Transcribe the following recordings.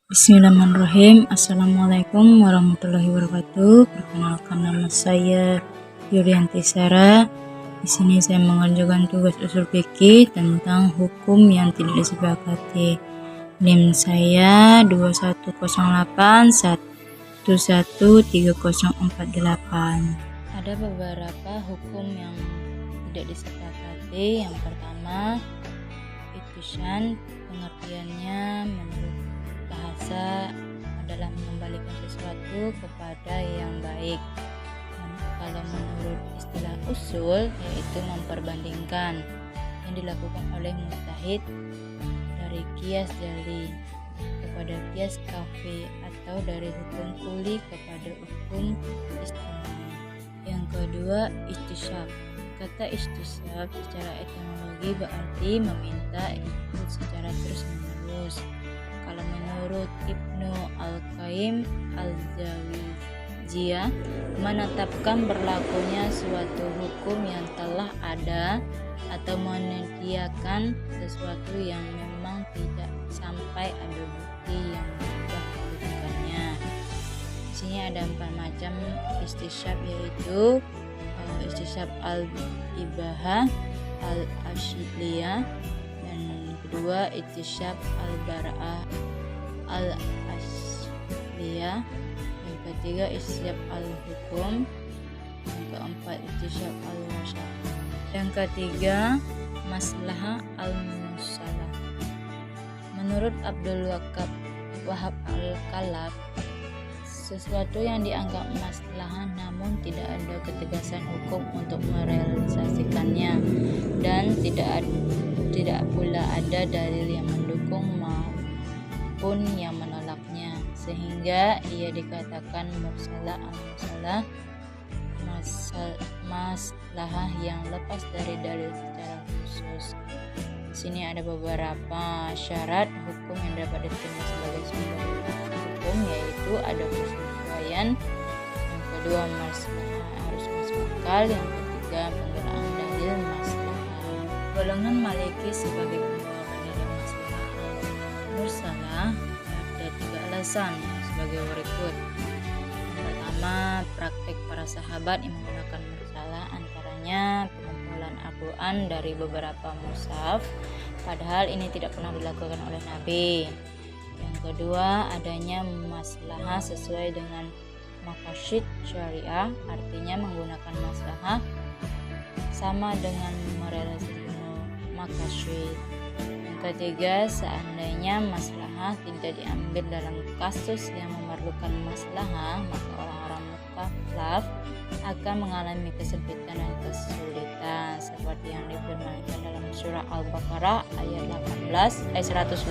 Bismillahirrahmanirrahim. Assalamualaikum warahmatullahi wabarakatuh. Perkenalkan, nama saya Yulianti Sara. Di sini saya mengerjakan tugas usul fikih tentang hukum yang tidak disepakati. NIM saya 2108113048. Ada beberapa hukum yang tidak disepakati. Yang pertama, ittisyan, pengertiannya menurut bahasa adalah mengembalikan sesuatu kepada yang baik. Kalau menurut istilah usul, yaitu memperbandingkan yang dilakukan oleh mujtahid dari qiyas jali kepada qiyas kafi atau dari hukum kuli kepada hukum istimewa. Yang kedua, istisyab. Kata istisyab secara etimologi berarti meminta ikut secara terus-menerus. Kalau menurut Ibnu Al-Qayyim Al-Jawziyah, menetapkan berlakunya suatu hukum yang telah ada atau menyediakan sesuatu yang memang tidak sampai ada bukti yang mengubah kedudukannya. Di sini ada 4 macam istisyab, yaitu istisyab al-ibahah, al-ashliyah, dan kedua istisyab al-bara'ah, al-ashliyah, yang ketiga istisyab al-hukum, yang keempat istisyab al-musyabbah, yang ketiga maslahah al-musalah. Menurut Abdul Wahab al-Kalab, sesuatu yang dianggap maslahah namun tidak ada ketegasan hukum untuk merealisasikannya, dan tidak pula ada dalil yang mendukung maupun yang menolaknya, sehingga ia dikatakan mursalah al-musalah, maslahah yang lepas dari dalil secara khusus. Di sini ada beberapa syarat hukum yang dapat diterima sebagai sumber hukum, yaitu ada kesesuaian, yang kedua maslahah harus masuk akal, yang ketiga penggunaan dalil maslahah. Golongan Maliki sebagai pembawa bendera maslahah mursalah ada 3 alasan sebagai berikut. Yang pertama, praktek para sahabat yang menggunakan mursalah, antaranya pengumpulan Al-Quran dari beberapa mushaf, padahal ini tidak pernah dilakukan oleh Nabi. Yang kedua, adanya maslahah sesuai dengan maqasid syariah, artinya menggunakan maslahah sama dengan merealisasikan maqasid. Yang ketiga, seandainya maslahah tidak diambil dalam kasus yang memerlukan maslahah, maka orang-orang mukallaf akan mengalami kesempitan dan kesulitan, seperti yang difirmankan dalam surah Al-Baqarah ayat 185.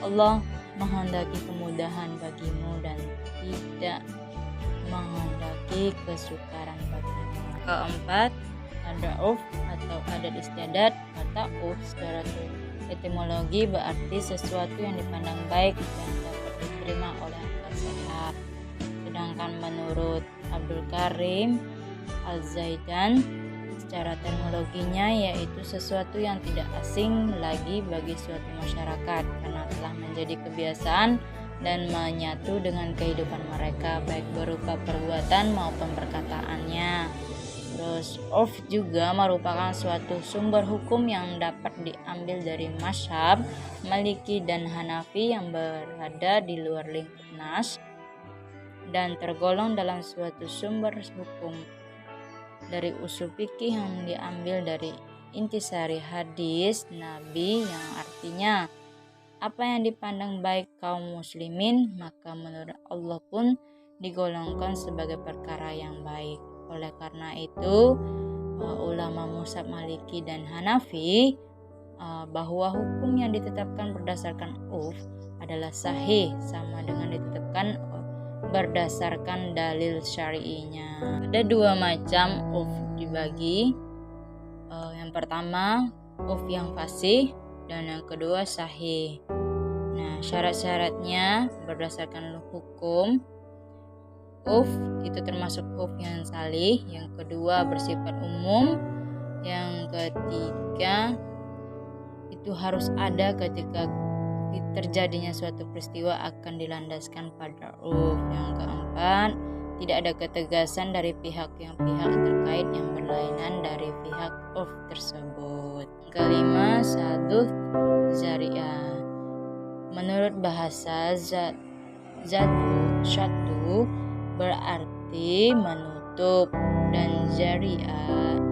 Allah menghendaki kemudahan bagimu dan tidak menghendaki kesukaran bagimu. Keempat, ada urf atau adat istiadat. Kata urf secara etimologi berarti sesuatu yang dipandang baik dan dapat diterima oleh akal sehat. Sedangkan menurut Abdul Karim Al-Zaidan, secara terminologinya yaitu sesuatu yang tidak asing lagi bagi suatu masyarakat karena telah menjadi kebiasaan dan menyatu dengan kehidupan mereka, baik berupa perbuatan maupun perkataannya. Terus urf juga merupakan suatu sumber hukum yang dapat diambil dari mazhab Maliki dan Hanafi yang berada di luar lingkup nas dan tergolong dalam suatu sumber hukum dari usul fikih yang diambil dari intisari hadis Nabi, yang artinya apa yang dipandang baik kaum muslimin maka menurut Allah pun digolongkan sebagai perkara yang baik. Oleh karena itu ulama mazhab Maliki dan Hanafi bahwa hukum yang ditetapkan berdasarkan urf adalah sahih sama dengan ditetapkan berdasarkan dalil syar'inya. Ada 2 macam urf dibagi. Yang pertama urf yang fasih dan yang kedua sahih. Nah, syarat-syaratnya berdasarkan hukum urf itu termasuk urf yang salih, yang kedua bersifat umum, yang ketiga itu harus ada ketika terjadinya suatu peristiwa akan dilandaskan pada uruf. Yang keempat, tidak ada ketegasan dari pihak terkait yang berlainan dari pihak uruf tersebut. Yang kelima, saduh zari'ah. Menurut bahasa syatu berarti menutup, dan zari'ah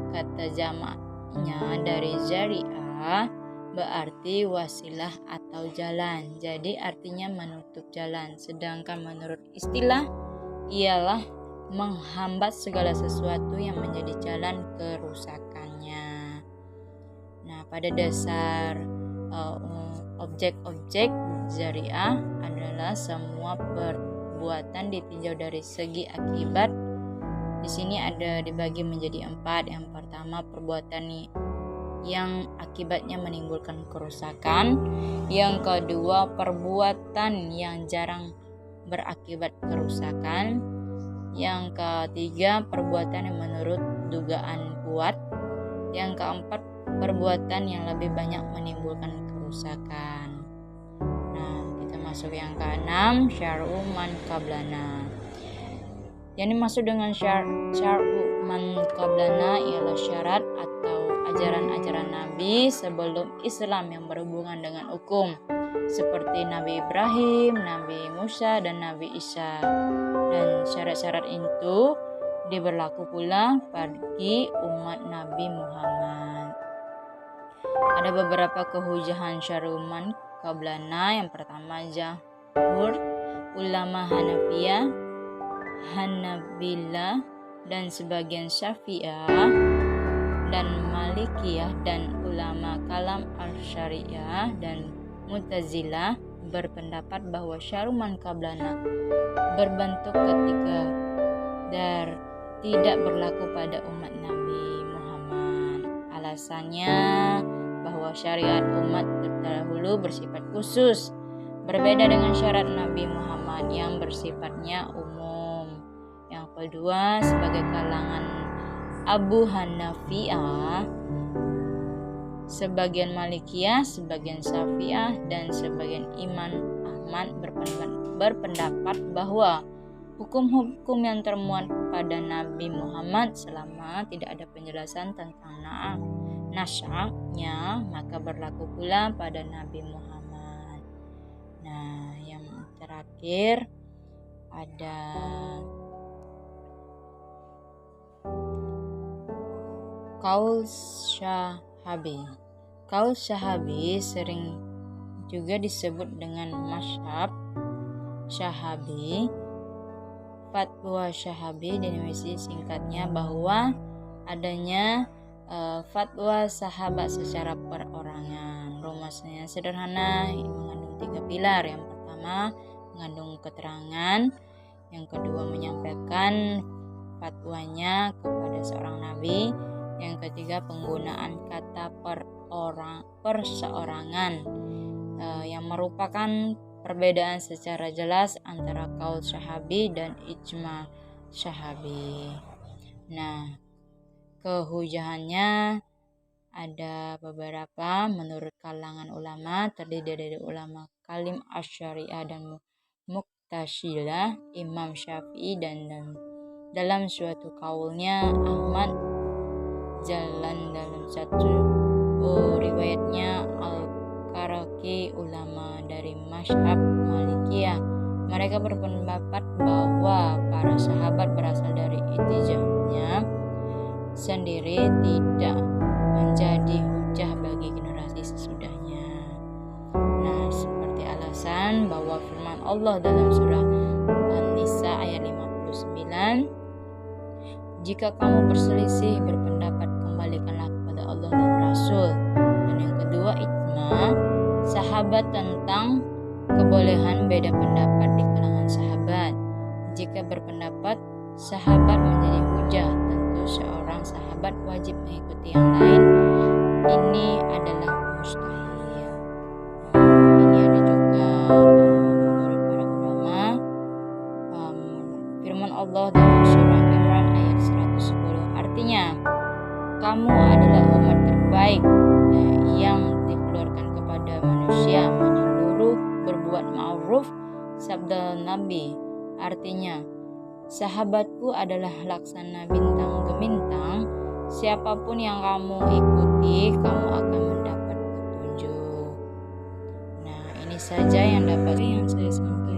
kata jamaknya dari zari'ah berarti wasilah atau jalan. Jadi artinya menutup jalan. Sedangkan menurut istilah ialah menghambat segala sesuatu yang menjadi jalan kerusakannya. Nah, pada dasar objek-objek zari'ah adalah semua perbuatan ditinjau dari segi akibat. Di sini ada dibagi menjadi 4. Yang pertama, perbuatan yang akibatnya menimbulkan kerusakan. Yang kedua, perbuatan yang jarang berakibat kerusakan. Yang ketiga, perbuatan yang menurut dugaan kuat. Yang keempat, perbuatan yang lebih banyak menimbulkan kerusakan. Nah, kita masuk yang keenam, syar'u man qablana. Yang dimaksud dengan syar'u man qablana ialah syarat atau ajaran-ajaran Nabi sebelum Islam yang berhubungan dengan hukum, seperti Nabi Ibrahim, Nabi Musa, dan Nabi Isa. Dan syarat-syarat itu diberlaku pula bagi umat Nabi Muhammad. Ada beberapa kehujahan syar'u man qablana. Yang pertama, jumhur ulama Hanabilah dan sebagian Syafi'iyah dan Malikiyah dan ulama kalam al-syariah dan Mu'tazilah berpendapat bahwa syar'u man qablana berbentuk ketika tidak berlaku pada umat Nabi Muhammad. Alasannya bahwa syariat umat terdahulu bersifat khusus, berbeda dengan syariat Nabi Muhammad yang bersifatnya umum. Yang kedua, sebagai kalangan Abu Hanafiyah, sebagian Malikiyah, sebagian Syafi'iyah, dan sebagian Imam Ahmad berpendapat bahwa hukum-hukum yang termuat pada Nabi Muhammad selama tidak ada penjelasan tentang nasya'nya, maka berlaku pula pada Nabi Muhammad. Nah, yang terakhir ada Qaul Syahabi. Qaul Syahabi sering juga disebut dengan mazhab Syahabi. Fatwa Syahabi definisi singkatnya bahwa adanya fatwa sahabat secara perorangan. Rumusnya sederhana, mengandung 3 pilar. Yang pertama, mengandung keterangan. Yang kedua, menyampaikan fatwanya kepada seorang nabi. Yang ketiga, penggunaan kata perseorangan yang merupakan perbedaan secara jelas antara qaul Syahabi dan ijma Syahabi. Nah, kehujahannya ada beberapa. Menurut kalangan ulama terdiri dari ulama kalim asy-syariah dan Mu'tazilah, Imam Syafi'i dan dalam suatu kaulnya Ahmad jalan dalam satu riwayatnya Al-Karaki, ulama dari mazhab Malikiyah. Mereka berpendapat bahwa para sahabat berasal dari ijtihadnya sendiri, tidak menjadi hujah bagi generasi sesudahnya. Nah, seperti alasan bahwa firman Allah dalam surah An-Nisa ayat 59, jika kamu berselisih berpendapat, kembalikanlah kepada Allah dan Rasul. Dan yang kedua, ijma sahabat tentang kebolehan beda pendapat di kalangan sahabat. Jika berpendapat sahabat menjadi hujah, tentu seorang sahabat wajib mengikuti yang lain. Ini adalah mustahil. Ini ada juga menurut para ulama firman Allah dalam surah Imran ayat 110, artinya kamu adalah umat terbaik yang dikeluarkan kepada manusia, berbuat ma'ruf, sabda Nabi. Artinya, sahabatku adalah laksana bintang gemintang. Siapapun yang kamu ikuti, kamu akan mendapat petunjuk. Nah, ini saja yang dapat saya sampaikan.